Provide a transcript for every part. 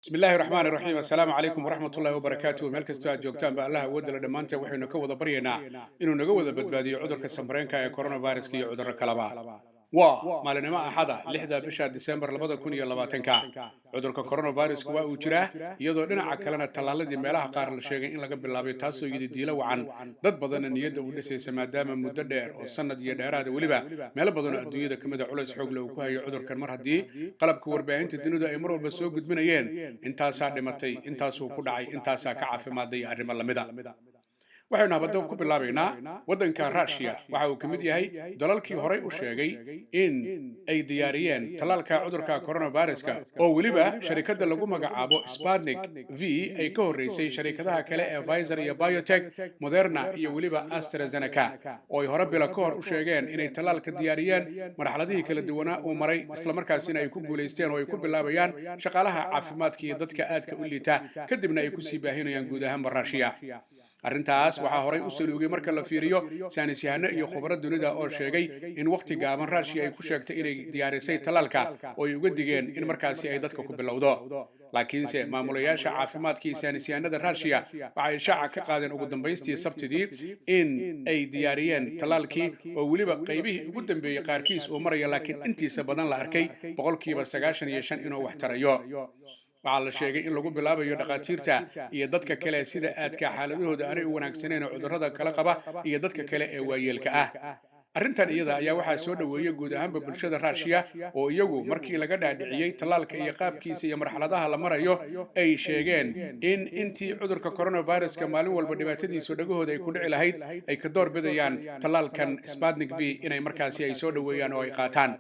بسم الله الرحمن الرحيم السلام عليكم ورحمة الله وبركاته مeel kastoo aad joogtaan ba Allah awoodda la dhamaanteen waxaynu ka wada baryaynaa inuu naga wada badbaadiyo cudurka samreynka ee coronavirus iyo cudurro kaleba waa maalinimo axada 6 bisha December 2020 cudurka coronavirus waa uu jiraa iyadoo dhinaca kalena talaaladii meelaha qaar la sheegay in laga bilaabay taasoo yidi diila wacan dad badan niyadda u dhisaysa maadaama muddo dheer oo sanad iyo dheeraad waliba meelo badan oo adduunyada kamid ah culays xoog leh uu ku hayo cudurkan mar haddii qalabka warbaahinta dunidu ay mar walba soo gudbinayeen intaasaa dhimatay intaasuu ku dhacay intaasaa ka caafimaaday arrimo lamida waxaynu habada ku bilaabaynaa waddanka Russia waxa uu kamid yahay dalalkii horey u sheegay in ay diyaariyeen talaalka cudurka coronavirus-ka oo waliba sharikada lagu magacaabo Sputnik V ay ka horeysay sharikadaha kale ee Pfizer iyo BioNTech Moderna iyo waliba AstraZeneca oo ay hore bila ka hor u sheegeen inay talaalka diyaariyeen marxaladihii kala duwanaa uu maray isla markaasina ay ku guuleysteen oo ay ku bilaabayaan shaqaalaha caafimaadka iyo dadka aadka u liita kadibna ay ku sii baahinayaan guud ahaan Russia arrintaas waxa horey u saluugay marka la fiiriyo saynis yahano iyo khubarada dunida oo sheegay in waqti gaaban Russia ay ku sheegtay inay diyaarisay talaalka oo ay uga digeen in markaasi ay dadka ku bilowdo laakiinse maamulayaasha caafimaadka iyo saynis yahanada Russia waxay shaaca ka qaadeen ugu dambeystii Sabtidii in ay diyaariyeen talaalkii oo waliba qaybihii ugu dambeeyay qaarkiis oo maraya laakiin intiisa badan la arkay 95% inuu wax tarayo waxaa la sheegay in lagu bilaabayo dhaqaatiirta iyo dadka kale sida aadka xaaladahooda aanay u wanaagsaneen cudurrada kala qaba iyo dadka kale ee waayeelka ah arrintan iyada ayaa waxaa soo dhaweeyay guud ahaanba bulshada Russia oo iyagu markii laga dhaadhiciyay talaalka iyo qaabkiisa iyo marxaladaha la marayo ay sheegeen in intii cudurka coronavirus-ka maalin walba dhibaatadiisa dhagahooda ay ku dhici lahayd ay ka door bidayaan talaalkan Sputnik V inay markaasi ay soo dhaweeyaan oo ay qaataan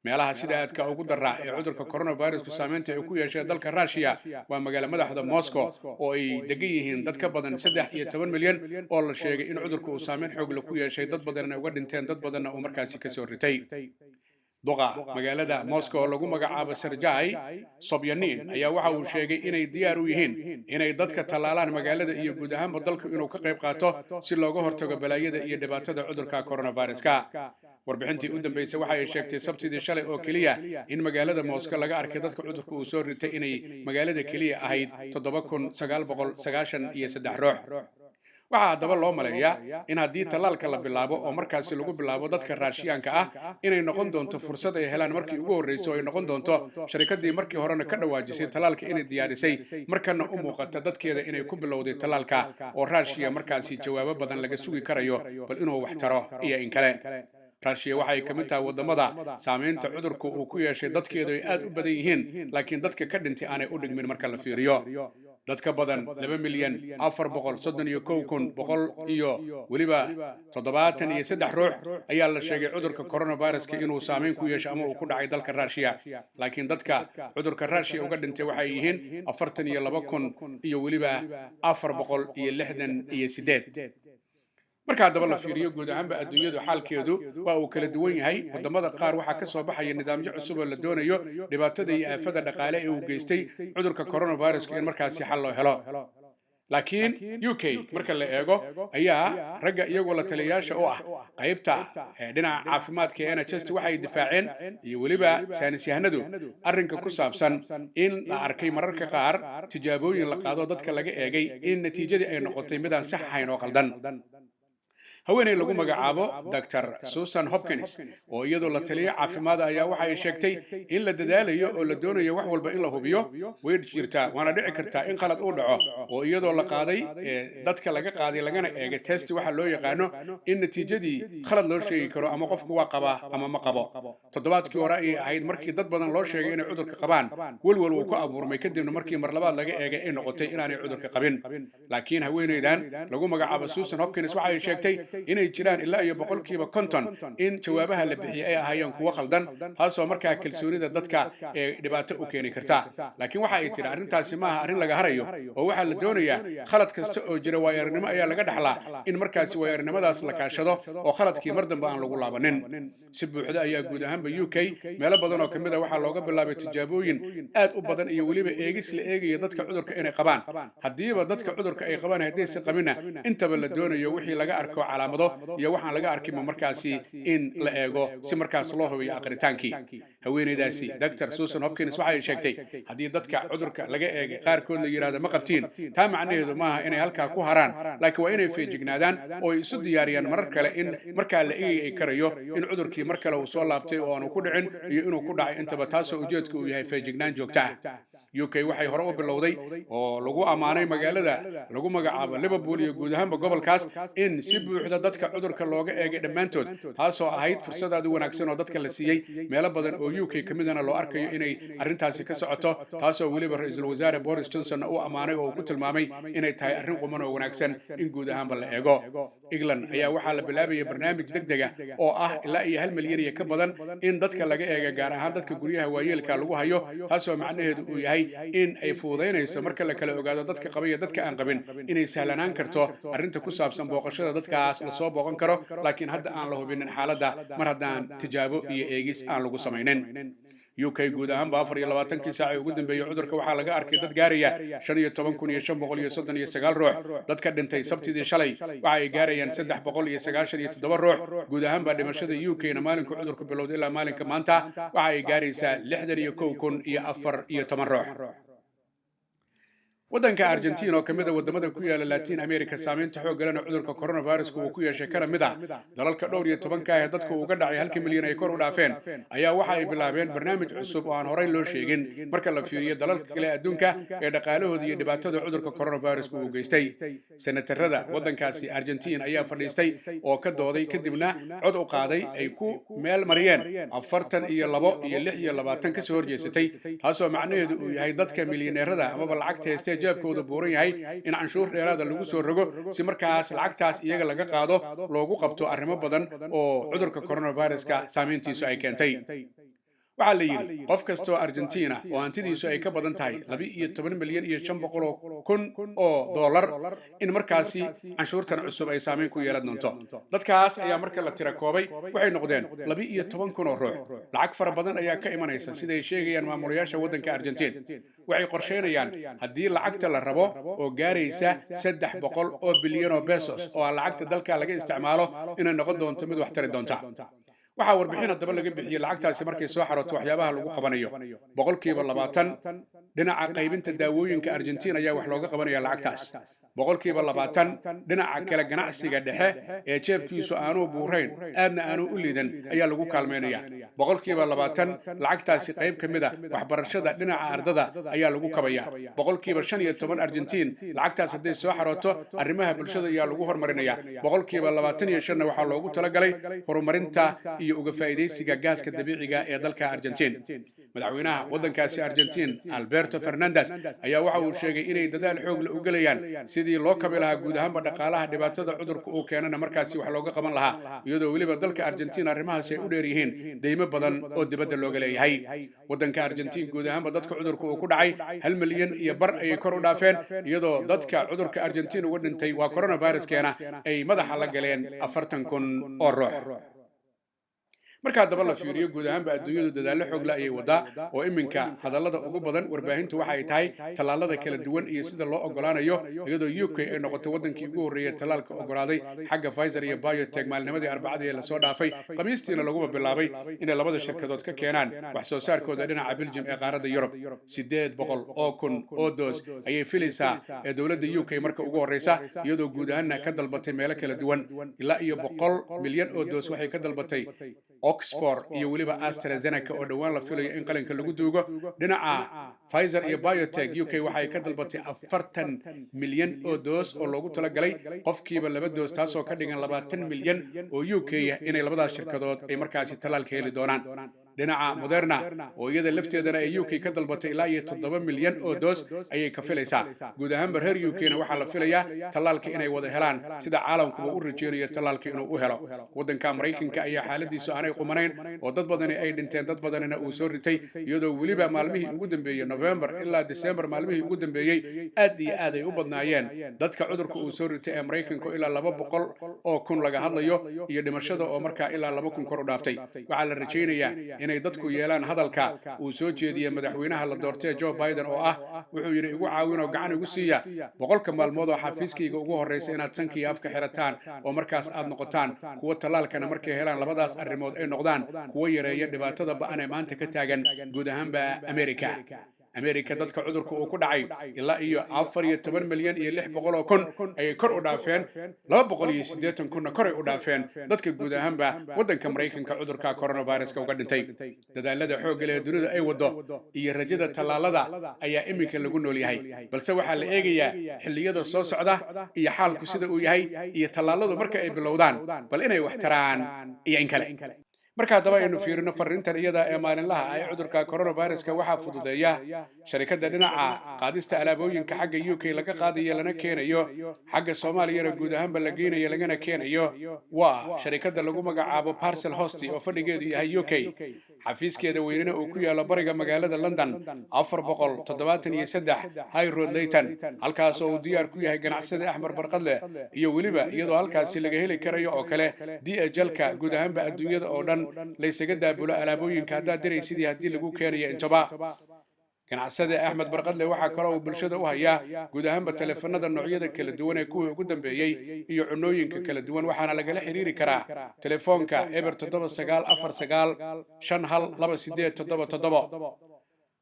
meelaha sida aadka ugu daraa ee cudurka coronavirus-ku saameynta ay ku yeeshay dalka Russia waa magaalada madaxda Moscow oo ay degan yihiin dad ka badan 13 milyan oo la sheegay in cudurku uu saameyn xoog leh ku yeeshay dad badan ay uga dhinteen dad badan oo markaasi ka soo ritay doqa magaalada Moscow lagu magacaabo Sergey Sobyanin ayaa waxa uu sheegay inay diyaar u yihiin inay dadka talaalaan magaalada iyo guud ahaanba dalka inuu ka qayb qaato si looga hortago balaayada iyo dhibaatada cudurka coronavirus-ka warbixintii u dambeysay waxa ay sheegtay Sabtidii shalay oo kaliya in magaalada Moscow laga arkay dadka cudurka uu soo ritay inay magaalada kaliya ahayd 7993 ruux waxaa haddaba loo maleeyaa in haddii talaalka la bilaabo oo markaasi lagu bilaabo dadka Russiaanka ah inay noqon doonto fursad ay helaan markii ugu horreysay oo ay noqon doonto sharikadii markii horena ka dhawaajisay talaalka inay diyaarisay markana u muuqata dadkeeda inay ku bilowday talaalka oo Russia markaasi jawaabo badan laga sugi karayo bal inuu wax taro iyo in kale Russia waxay ka mid tahay wadamada saameynta cudurku uu ku yeeshay dadkeedu ay aad u badan yihiin laakiin dadka ka dhintay aanay u dhigmin marka la fiiriyo dadka badan 2,431,100 iyo waliba 73 ruux ayaa la sheegay cudurka coronavirus-ka inuu saameyn ku yeeshay ama uu ku dhacay dalka Russia laakiin dadka cudurka Russia uga dhintay waxay yihiin 42,000 iyo waliba 468 marka haddaba la fiiriyo guud ahaanba adduunyadu xaalkeedu waa uu kala duwan yahay wadamada qaar waxaa ka soo baxaya nidaamyo cusub oo la doonayo dhibaatada iyo aafada dhaqaale ee uu geystay cudurka coronavirus-ka in markaasi xal loo helo laakiin UK marka la eego ayaa ragga iyagoo la taliyayaasha u ah qaybta dhinaca caafimaadka ee NHS waxay difaaceen iyo waliba saynis yahanadu arrinka ku saabsan in la arkay mararka qaar tijaabooyin la qaado dadka laga eegay in natiijadii ay noqotay mid aan sax ahayn oo qaldan haweeney lagu magacaabo Dr. Susan Hopkins oo iyadoo la taliye caafimaad ayaa waxa ay sheegtay in la dadaalayo oo la doonayo wax walba in la hubiyo way jirtaa waana dhici kartaa in qalad uu dhaco oo iyadoo la qaaday dadka laga qaaday lagana eegay test waxa loo yaqaano in natiijadii qalad loo sheegi karo ama qofku waa qaba ama ma qabo toddobaadkii hore ay ahayd markii dad badan loo sheegay inay cudurka qabaan walwal uu ku abuurmay kadibna markii mar labaad laga eegay ay noqotay inaanay cudurka qabin laakiin haweeneydan lagu magacaabo Susan Hopkins waxa ay sheegtay inay jiraan ilaa iyo 50% in jawaabaha la bixiyay ay ahaayeen kuwa khaldan taasoo markaa kalsoonida dadka ee dhibaato u keeni karta laakiin waxa ay tiri arrintaasi ma aha arrin laga harayo oo waxa la doonayaa khalad kasta oo jira waayarinimo ayaa laga dhaxlaa in markaasi waayarinimadaas la kaashado oo khaladkii mar dambe aan lagu laabanin si buuxda ayaa guud ahaanba UK meelo badan oo kamid ah waxa looga bilaabay tijaabooyin aad u badan iyo waliba eegis la eegayo dadka cudurka inay qabaan hadiiba dadka cudurka ay qabaan hadii si qabina intaba la doonayo wixii laga arko calaamado iyo waxaan laga arkin markaasi in la eego si markaas loo hubiyo aqritaankii haweeneydaasi Dr. Susan Hopkins waxay sheegtay haddii dadka cudurka laga eegay qaarkood la yiraahdo ma qabtiin taa macnaheedu maaha inay halkaa ku haraan laakiin waa inay feejignaadaan oo ay isu diyaariyaan marar kale in markaa la eegi karayo in cudurkii mar kale uu soo laabtay oo aanu ku dhicin iyo inuu ku dhacay intaba taasoo ujeedku uu yahay feejignaan joogto ah UK waxay hore u bilowday oo lagu amaanay magaalada lagu magacaabo Liverpool iyo guud ahaanba gobolkaas in si buuxda dadka cudurka looga eegay dhammaantood taasoo ahayd fursad aad u wanaagsan oo dadka la siiyey meelo badan oo UK kamidana loo arkayo inay arrintaasi ka socoto taasoo weliba ra'iisul wasaare Boris Johnson uu amaanay oo ku tilmaamay inay tahay arrin quman oo wanaagsan in guud ahaanba la eego England ayaa waxaa la bilaabayay barnaamij degdeg ah oo ah ilaa iyo 1 milyan iyo ka badan in dadka laga eego gaar ahaan dadka guryaha waayeelka lagu hayo taasoo macnaheedu uu yahay in ay fuudeynayso marka la kala ogaado dadka qaba iyo dadka aan qabin inay sahlanaan karto arrinta ku saabsan booqashada dadkaas la soo booqan karo laakiin hadda aan la hubinin xaaladda mar haddaan tijaabo iyo eegis aan lagu samaynin UK guud ahaanba 24 saac ugu dambeeyay cudurka waxaa laga arkay dad gaaraya 15539 ruux dadka dhintay sabtidii shalay waxa ay gaarayaan 397 ruux guud ahaanba dhimashada UK-na maalinka cudurku bilowday ilaa maalinka maanta waxa ay gaaraysaa 61014 ruux waddanka Argentina oo kamid ah wadamada ku yaala Latin America saameynta xoog leh cudurka coronavirus uu ku yeeshay kana mid ah dalalka dhowr iyo 10 ka ah dadku uga dhacay 1 milyan ay kor u dhaafeen ayaa waxa ay bilaabeen barnaamij cusub oo aan horey loo sheegin marka la fiiriyo dalalka kale adduunka ee dhaqaalahooda iyo dhibaatada cudurka coronavirus uu geystay senatarada waddankaasi Argentina ayaa fadhiistay oo ka dooday kadibna cod u qaaday ay ku meel mariyeen 42 iyo 26 ka soo horjeesatay taasoo macnaheedu uu yahay dadka milyaneerada ama lacagta haystay jeebkooda buuran yahay in canshuur dheeraad lagu soo rogo si markaas lacagtaas iyaga laga qaado loogu qabto arrimo badan oo cudurka coronavirus-ka saameyntiisu ay keentay waxaa la yiri qof kasta oo Argentina oo hantidiisu ay ka badan tahay 12 milyan iyo 500 kun oo dollar in markaasi canshuurtan cusub ay saameyn ku yeelan doonto dadkaas ayaa marka la tira koobay waxay noqdeen 12 kun oo ruux lacag fara badan ayaa ka imanaysa sida ay sheegayaan maamulayaasha waddanka Argentina waxay qorsheynayaan haddii lacagta la rabo oo gaaraysa 300 oo bilyan oo pesos oo lacagta dalka laga isticmaalo inay noqon doonto mid wax tari doonta waxaa warbixin haddaba laga bixiyay lacagtaasi markay soo xarooto waxyaabaha lagu qabanayo 20% dhinaca qaybinta daawooyinka Argentina ayaa wax looga qabanaya lacagtaas 20% dhinaca kale ganacsiga dhexe ee jeebkiisu aanu buurayn aadna aanu u liidan ayaa lagu kaalmeynaya 20% lacagtaasi qayb kamid ah waxbarashada dhinaca ardada ayaa lagu kabaya 15% Argentina lacagtaas haday soo xarooto arrimaha bulshada ayaa lagu hormarinaya 25% waxaa loogu talagalay horumarinta iyo uga faa'iideysiga gaaska dabiiciga ee dalka Argentina madaxweynaha waddankaasi Argentina Alberto Fernandez ayaa waxa uu sheegay inay dadaal xoog leh u galayaan sidii loo kabi lahaa guud ahaanba dhaqaalaha dhibaatada cudurka uu keenana markaasi wax looga qaban lahaa iyadoo weliba dalka Argentina arrimahaas ay u dheer yihiin deymo badan oo dibadda looga leeyahay waddanka Argentina guud ahaanba dadka cudurka uu ku dhacay 1 milyan iyo bar ayay kor u dhaafeen iyadoo dadka cudurka Argentina uga dhintay waa coronavirus-keena ay madaxa la galeen 40 kun oo ruux marka daba la fiiriyo guud ahaanba adduunyadu dadaalo xoog leh ayay wadaa oo iminka hadallada ugu badan warbaahintu waxa ay tahay talaalada kala duwan iyo sida loo ogolaanayo iyadoo UK ay noqotay wadankii ugu horeeyay talaalka ogolaaday xagga Pfizer iyo BioNTech maalnimadii Arbacadii la soo dhaafay Khamiistiina lagu bilaabay in labada shirkadood ka keenaan wax soo saarkooda dhinaca Belgium ee qaaradda Yurub 800 oo kun oo doos ayay filaysaa ee dawladda UK marka ugu horeysa iyadoo guud ahaan ka dalbatay meelo kala duwan ilaa iyo 100 milyan oo doos waxay ka dalbatay Oxford iyo waliba AstraZeneca oo dhawaan la filayo in qalinka lagu duugo dhinaca Pfizer iyo BioNTech UK waxay ka dalbatay 40 milyan oo doos oo loogu talagalay qofkiiba 2 doos taasoo ka dhigan 20 milyan oo UK inay labadaas shirkadood ay markaasi talaalka heli doonaan dhinaca Moderna oo iyada lafteedana ay UK ka dalbatay ilaa iyo 7 milyan oo doos ayay ka filaysaa guud ahaan reer UK-na waxaa la filayaa talaalka inay wada helaan sida caalamku u rajeynayo talaalka inuu u helo waddanka Mareykanka ayaa xaaladiisu aanay qumanayn oo dad badan ay dhinteen dad badanina uu soo ritay iyadoo waliba maalmihii ugu dambeeyay November ilaa December maalmihii ugu dambeeyay aad iyo aad ay u badnaayeen dadka cudurka uu soo ritay ee Mareykanka ilaa 200 oo kun laga hadlayo iyo dhimashada oo markaa ilaa 2 kun kor u dhaaftay waxaa la rajeynayaa inay dadku yeelaan hadalka uu soo jeediyay madaxweynaha la doortay Joe Biden oo ah wuxuu yiri igu caawin oo gacan igu siiya 100 maalmood oo xafiiskayga ugu horeysay inaad sankii afka xirataan oo markaas aad noqotaan kuwa talaalkana markay helaan labadaas arrimood ay noqdaan kuwa yareeya dhibaatada ba'an ee maanta ka taagan guud ahaanba Amerika dadka cudurku uu ku dhacay ilaa iyo 14 milyan iyo 600 kun ay kor u dhaafeen 280 kun kor u dhaafeen dadka guud ahaanba wadanka Mareykanka cudurka coronavirus-ka uga dhintay dadaalada xoog leh dunida ay wado iyo rajada talaalada ayaa iminka lagu nool yahay balse waxa la eegayaa xilliyada soo socda iyo xaalku sida uu yahay iyo talaaladu marka ay bilowdaan bal inay wax taraan iyo in kale marka daba aynu fiirino fariintan iyada ee maalinlaha ay cudurka coronavirus-ka waxa fududeeya sharikada dhinaca qaadista alaabooyinka xagga UK laga qaadayo lana keenayo xagga Soomaaliya guud ahaanba la geenayo lagana keenayo waa sharikada lagu magacaabo Parcel Host oo fadhigeedu yahay UK xafiiskeeda weynina uu ku yaalo bariga magaalada London 473 High Road Leyton halkaas oo uu diyaar ku yahay ganacsade Axmar Barqadle iyo waliba iyadoo halkaas laga heli karayo oo kale DHL-ka guud ahaanba adduunyada oo dhan laysaga daabulo alaabooyinka hadda diraysidii hadii lagu keenayo intaba ganacsade Axmad Barqadle waxa kale oo bulshada u haya guud ahaanba telefoonada noocyada kala duwan ee kuwa ugu dambeeyay iyo cunooyinka kala duwan waxaana laga xiriiri karaa telefoonka eber 7949512877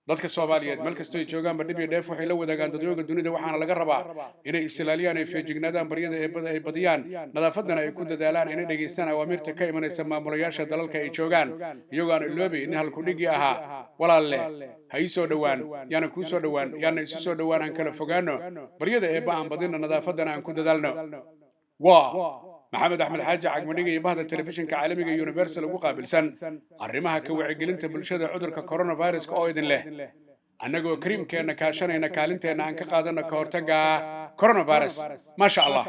dadka Soomaaliyeed meel kasta ay joogaan badhib iyo dheef waxay la wadaagaan dadweynaha dunida waxaana laga rabaa inay islaaliyaan ay feejignaadaan baryada ay badiyaan nadaafadana ay ku dadaalaan inay dhageystaan awaamirta ka imanaysa maamulayaasha dalalka ay joogaan iyagoo aan iloobi in halku dhigi ahaa walaalle ha ii soo dhawaan yaana ku soo dhawaan yaana isu soo dhawaan aan kala fogaano baryada aan badina nadaafadana aan ku dadaalno maxamed axmed xaaji cagmadhiga iyo bahda telefishinka caalamiga Universal ugu qaabilsan arrimaha ka wacyigelinta bulshada cudurka coronavirus oo idin leh annagoo kariimkeena kaashanayna kaalinteena aan ka qaadano ka hortagga coronavirus ma sha Allah